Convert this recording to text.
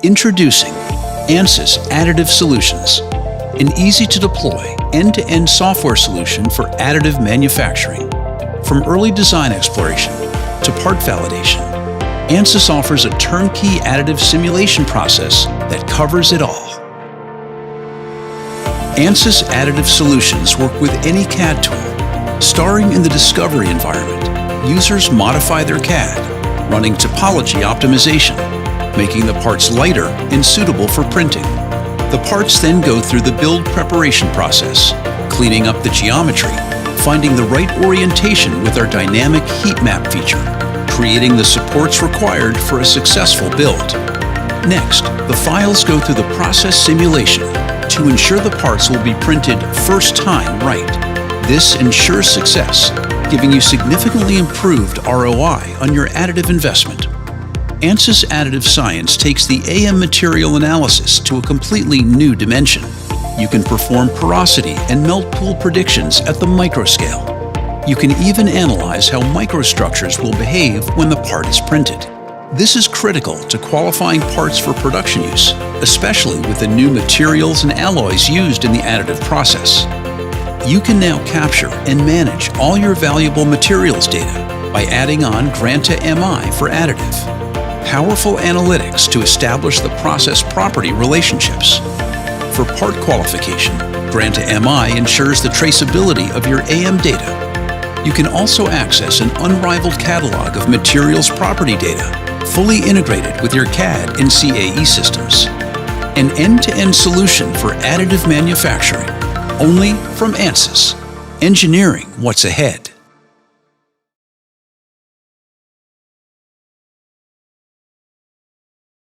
Introducing Ansys Additive Solutions, an easy-to-deploy, end-to-end software solution for additive manufacturing. From early design exploration to part validation, Ansys offers a turnkey additive simulation process that covers it all. Ansys Additive Solutions work with any CAD tool. Starting in the discovery environment, users modify their CAD, running topology optimization, making the parts lighter and suitable for printing. The parts then go through the build preparation process, cleaning up the geometry, finding the right orientation with our dynamic heat map feature, creating the supports required for a successful build. Next, the files go through the process simulation to ensure the parts will be printed first time right. This ensures success, giving you significantly improved ROI on your additive investment. Ansys Additive Science takes the AM material analysis to a completely new dimension. You can perform porosity and melt pool predictions at the microscale. You can even analyze how microstructures will behave when the part is printed. This is critical to qualifying parts for production use, especially with the new materials and alloys used in the additive process. You can now capture and manage all your valuable materials data by adding on Granta MI for additive. Powerful analytics to establish the process property relationships. For part qualification, Granta MI ensures the traceability of your AM data. You can also access an unrivaled catalog of materials property data, fully integrated with your CAD and CAE systems. An end-to-end solution for additive manufacturing, only from Ansys. Engineering what's ahead.